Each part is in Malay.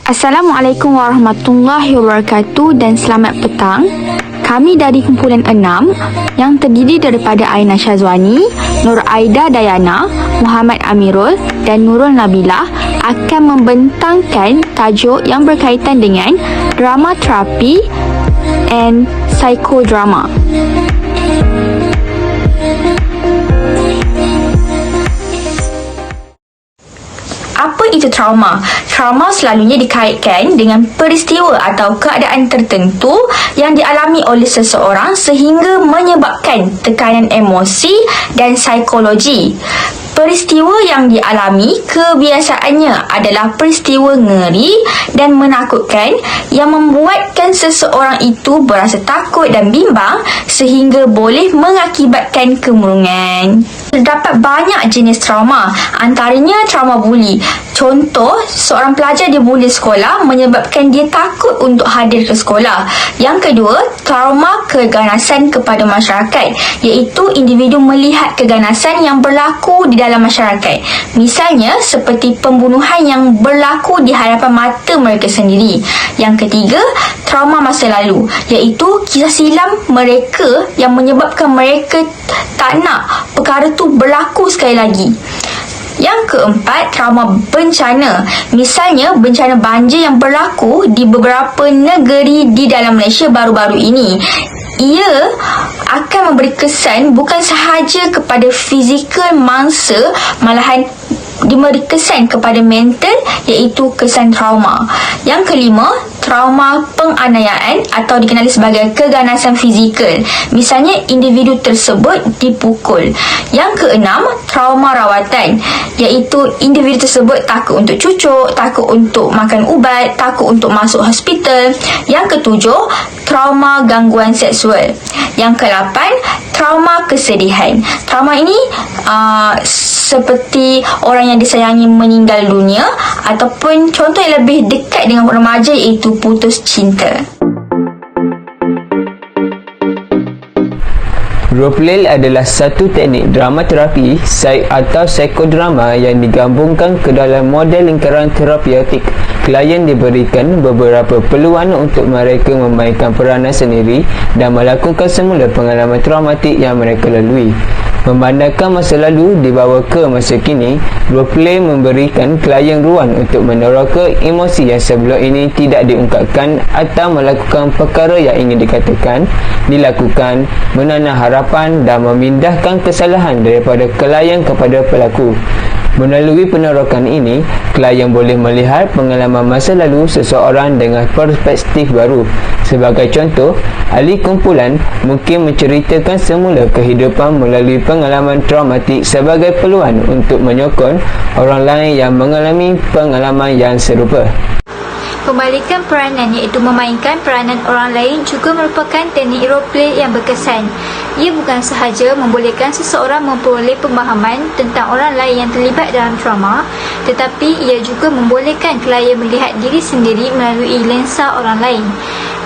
Assalamualaikum warahmatullahi wabarakatuh dan selamat petang. Kami dari kumpulan 6 yang terdiri daripada Aina Syazwani, Nur Aida Dayana, Muhammad Amirul dan Nurul Nabilah akan membentangkan tajuk yang berkaitan dengan drama terapi and psikodrama. Apa itu trauma? Trauma selalunya dikaitkan dengan peristiwa atau keadaan tertentu yang dialami oleh seseorang sehingga menyebabkan tekanan emosi dan psikologi. Peristiwa yang dialami kebiasaannya adalah peristiwa ngeri dan menakutkan yang membuatkan seseorang itu berasa takut dan bimbang sehingga boleh mengakibatkan kemurungan. Terdapat banyak jenis trauma, antaranya trauma buli. Contoh, seorang pelajar dibuli sekolah menyebabkan dia takut untuk hadir ke sekolah. Yang kedua, trauma keganasan kepada masyarakat, iaitu individu melihat keganasan yang berlaku di dalam masyarakat. Misalnya, seperti pembunuhan yang berlaku di hadapan mata mereka sendiri. Yang ketiga, trauma masa lalu, iaitu kisah silam mereka yang menyebabkan mereka tak nak perkara tu berlaku sekali lagi. Yang keempat, trauma bencana. Misalnya, bencana banjir yang berlaku di beberapa negeri di dalam Malaysia baru-baru ini. Ia akan memberi kesan bukan sahaja kepada fizikal mangsa, malahan diberi kesan kepada mental, iaitu kesan trauma. Yang kelima, trauma penganiayaan atau dikenali sebagai keganasan fizikal. Misalnya, individu tersebut dipukul. Yang keenam, trauma rawatan, iaitu individu tersebut takut untuk cucuk, takut untuk makan ubat, takut untuk masuk hospital. Yang ketujuh, trauma gangguan seksual. Yang kelapan, trauma kesedihan. Trauma ini seperti orang yang disayangi meninggal dunia, ataupun contoh yang lebih dekat dengan remaja iaitu putus cinta. Roleplay adalah satu teknik drama terapi atau psikodrama yang digabungkan ke dalam model lingkaran terapeutik. Klien diberikan beberapa peluang untuk mereka memainkan peranan sendiri dan melakukan semula pengalaman traumatik yang mereka lalui. Memandangkan masa lalu dibawa ke masa kini, roleplay memberikan klien ruang untuk meneroka emosi yang sebelum ini tidak diungkapkan atau melakukan perkara yang ingin dilakukan, menanam harapan dan memindahkan kesalahan daripada klien kepada pelaku. Melalui penerokan ini, klien boleh melihat pengalaman masa lalu seseorang dengan perspektif baru. Sebagai contoh, ahli kumpulan mungkin menceritakan semula kehidupan melalui pengalaman traumatik sebagai peluang untuk menyokong orang lain yang mengalami pengalaman yang serupa. Pembalikan peranan iaitu memainkan peranan orang lain juga merupakan teknik roleplay yang berkesan. Ia bukan sahaja membolehkan seseorang memperoleh pemahaman tentang orang lain yang terlibat dalam trauma, tetapi ia juga membolehkan klien melihat diri sendiri melalui lensa orang lain.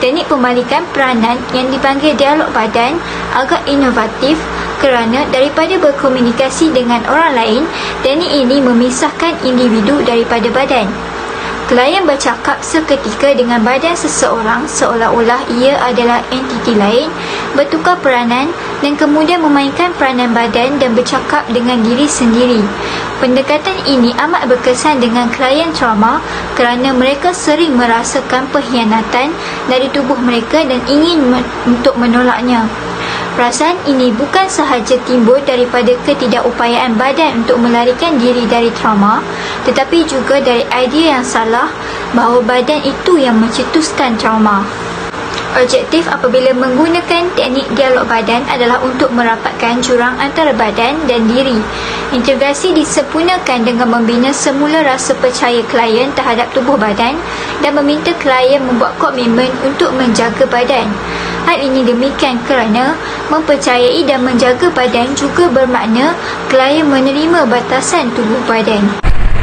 Teknik pembalikan peranan yang dipanggil dialog badan agak inovatif kerana daripada berkomunikasi dengan orang lain, teknik ini memisahkan individu daripada badan. Klien bercakap seketika dengan badan seseorang seolah-olah ia adalah entiti lain, bertukar peranan dan kemudian memainkan peranan badan dan bercakap dengan diri sendiri. Pendekatan ini amat berkesan dengan klien trauma kerana mereka sering merasakan pengkhianatan dari tubuh mereka dan ingin untuk menolaknya. Perasaan ini bukan sahaja timbul daripada ketidakupayaan badan untuk melarikan diri dari trauma, tetapi juga dari idea yang salah bahawa badan itu yang mencetuskan trauma. Objektif apabila menggunakan teknik dialog badan adalah untuk merapatkan jurang antara badan dan diri. Integrasi disempurnakan dengan membina semula rasa percaya klien terhadap tubuh badan dan meminta klien membuat komitmen untuk menjaga badan. Hal ini demikian kerana mempercayai dan menjaga badan juga bermakna klien menerima batasan tubuh badan.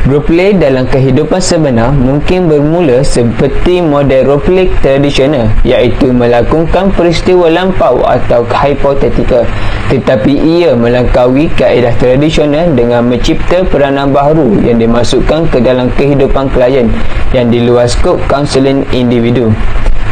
Roleplay dalam kehidupan sebenar mungkin bermula seperti model roleplay tradisional, iaitu melakonkan peristiwa lampau atau hipotetikal, tetapi ia melampaui kaedah tradisional dengan mencipta peranan baharu yang dimasukkan ke dalam kehidupan klien yang di luar skop kaunseling individu.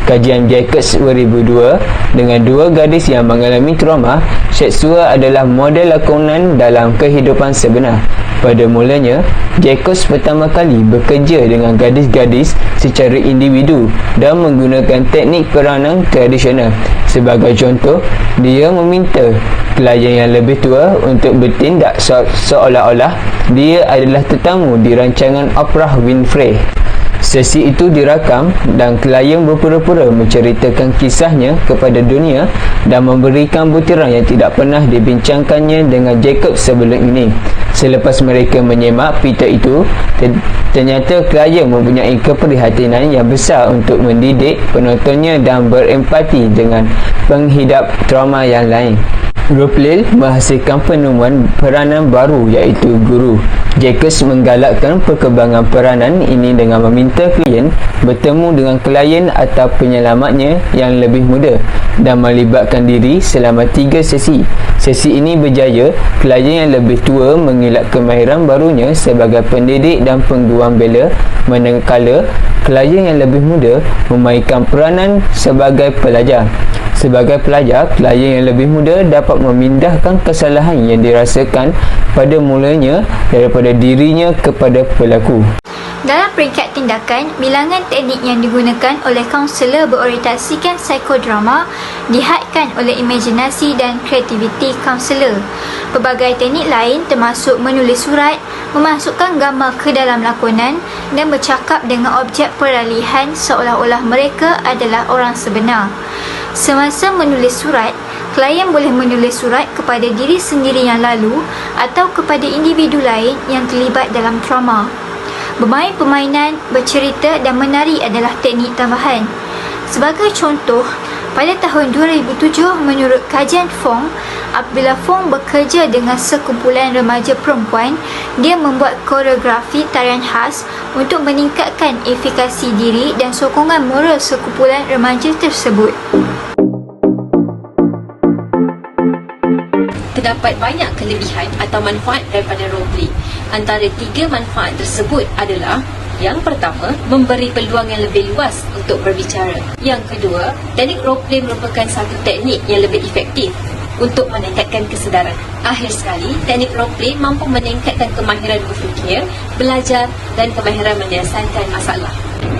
Kajian Jacobs 2002 dengan dua gadis yang mengalami trauma seksual adalah model lakonan dalam kehidupan sebenar. Pada mulanya, Jacobs pertama kali bekerja dengan gadis-gadis secara individu dan menggunakan teknik peranan tradisional. Sebagai contoh, dia meminta klien yang lebih tua untuk bertindak seolah-olah dia adalah tetamu di rancangan Oprah Winfrey. Sesi itu dirakam dan klien berpura-pura menceritakan kisahnya kepada dunia dan memberikan butiran yang tidak pernah dibincangkannya dengan Jacob sebelum ini. Selepas mereka menyemak pita itu, ternyata klien mempunyai keprihatinan yang besar untuk mendidik penontonnya dan berempati dengan penghidap trauma yang lain. Roleplay menghasilkan penemuan peranan baru iaitu guru. Jacobs menggalakkan perkembangan peranan ini dengan meminta klien bertemu dengan klien atau penyelamatnya yang lebih muda dan melibatkan diri selama 3 sesi. Sesi ini berjaya, klien yang lebih tua mengelak kemahiran barunya sebagai pendidik dan pengguam bela, manakala klien yang lebih muda memainkan peranan sebagai pelajar. Sebagai pelajar, klien yang lebih muda dapat memindahkan kesalahan yang dirasakan pada mulanya daripada dirinya kepada pelaku. Dalam peringkat tindakan, bilangan teknik yang digunakan oleh kaunselor berorientasikan psikodrama dihadkan oleh imajinasi dan kreativiti kaunselor. Pelbagai teknik lain termasuk menulis surat, memasukkan gambar ke dalam lakonan dan bercakap dengan objek peralihan seolah-olah mereka adalah orang sebenar. Semasa menulis surat, klien boleh menulis surat kepada diri sendiri yang lalu atau kepada individu lain yang terlibat dalam trauma. Bermain permainan, bercerita dan menari adalah teknik tambahan. Sebagai contoh, pada tahun 2007 menurut kajian Fong, apabila Fong bekerja dengan sekumpulan remaja perempuan, dia membuat koreografi tarian khas untuk meningkatkan efikasi diri dan sokongan moral sekumpulan remaja tersebut. Terdapat banyak kelebihan atau manfaat daripada roleplay. Antara 3 manfaat tersebut adalah: yang pertama, memberi peluang yang lebih luas untuk berbicara. Yang kedua, teknik roleplay merupakan satu teknik yang lebih efektif untuk meningkatkan kesedaran. Akhir sekali, teknik roleplay mampu meningkatkan kemahiran berfikir, belajar dan kemahiran menyelesaikan masalah.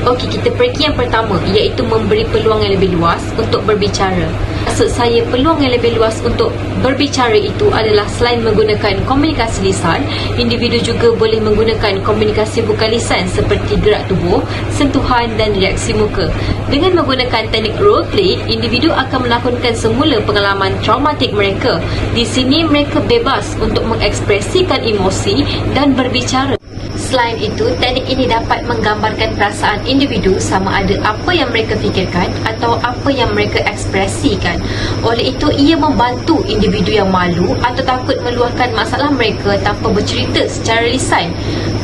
Okey, kita pergi yang pertama, iaitu memberi peluang yang lebih luas untuk berbicara. Maksud saya peluang yang lebih luas untuk berbicara itu adalah selain menggunakan komunikasi lisan, individu juga boleh menggunakan komunikasi bukan lisan seperti gerak tubuh, sentuhan dan reaksi muka. Dengan menggunakan teknik roleplay, individu akan melakonkan semula pengalaman traumatik mereka. Di sini mereka bebas untuk mengekspresikan emosi dan berbicara. Selain itu, teknik ini dapat menggambarkan perasaan individu sama ada apa yang mereka fikirkan atau apa yang mereka ekspresikan. Oleh itu, ia membantu individu yang malu atau takut meluahkan masalah mereka tanpa bercerita secara lisan.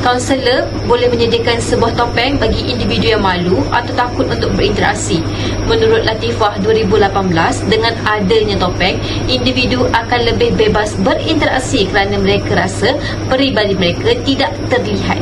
Kaunselor boleh menyediakan sebuah topeng bagi individu yang malu atau takut untuk berinteraksi. Menurut Latifah 2018, dengan adanya topeng, individu akan lebih bebas berinteraksi kerana mereka rasa peribadi mereka tidak terlihat.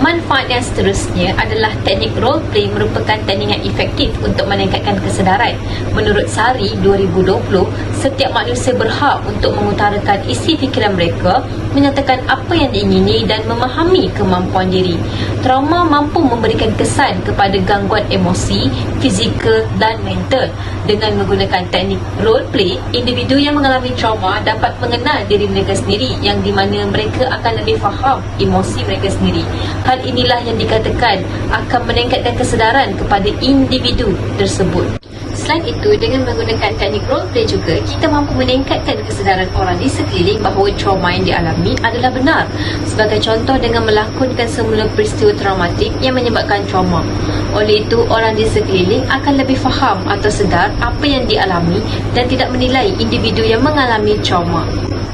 Manfaat yang seterusnya adalah teknik roleplay merupakan teknik yang efektif untuk meningkatkan kesedaran. Menurut Sari 2020, setiap manusia berhak untuk mengutarakan isi fikiran mereka, menyatakan apa yang diingini dan memahami kemampuan diri. Trauma mampu memberikan kesan kepada gangguan emosi, fizikal dan mental. Dengan menggunakan teknik roleplay, individu yang mengalami trauma dapat mengenal diri mereka sendiri, yang di mana mereka akan lebih faham emosi mereka sendiri. Hal inilah yang dikatakan akan meningkatkan kesedaran kepada individu tersebut. Selain itu, dengan menggunakan teknik roleplay juga, kita mampu meningkatkan kesedaran orang di sekeliling bahawa trauma yang dialami adalah benar. Sebagai contoh, dengan melakonkan semula peristiwa traumatik yang menyebabkan trauma. Oleh itu, orang di sekeliling akan lebih faham atau sedar apa yang dialami dan tidak menilai individu yang mengalami trauma.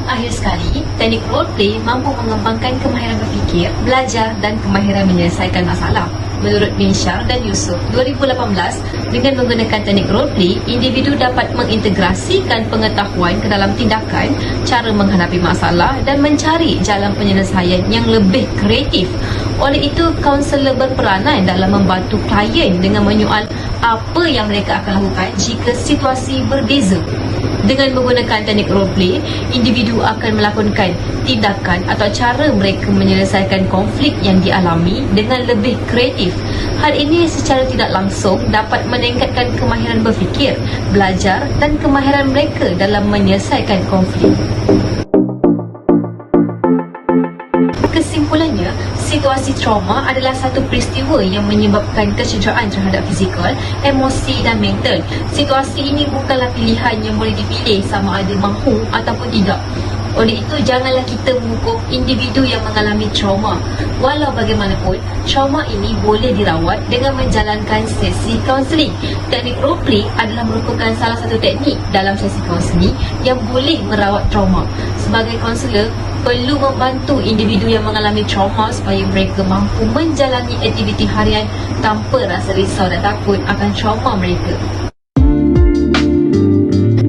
Akhir sekali, teknik role play mampu mengembangkan kemahiran berfikir, belajar dan kemahiran menyelesaikan masalah. Menurut Binshar dan Yusof, 2018, dengan menggunakan teknik role play, individu dapat mengintegrasikan pengetahuan ke dalam tindakan, cara menghadapi masalah dan mencari jalan penyelesaian yang lebih kreatif. Oleh itu, kaunselor berperanan dalam membantu klien dengan menyoal apa yang mereka akan lakukan jika situasi berbeza. Dengan menggunakan teknik role play, individu akan melakonkan tindakan atau cara mereka menyelesaikan konflik yang dialami dengan lebih kreatif. Hal ini secara tidak langsung dapat meningkatkan kemahiran berfikir, belajar dan kemahiran mereka dalam menyelesaikan konflik. Kesimpulannya, situasi trauma adalah satu peristiwa yang menyebabkan kecederaan terhadap fizikal, emosi dan mental. Situasi ini bukanlah pilihan yang boleh dipilih sama ada mahu ataupun tidak. Oleh itu, janganlah kita mengukur individu yang mengalami trauma. Walau bagaimanapun, trauma ini boleh dirawat dengan menjalankan sesi kaunseling. Teknik role play adalah merupakan salah satu teknik dalam sesi kaunseling yang boleh merawat trauma. Sebagai kaunselor, perlu membantu individu yang mengalami trauma supaya mereka mampu menjalani aktiviti harian tanpa rasa risau dan takut akan trauma mereka.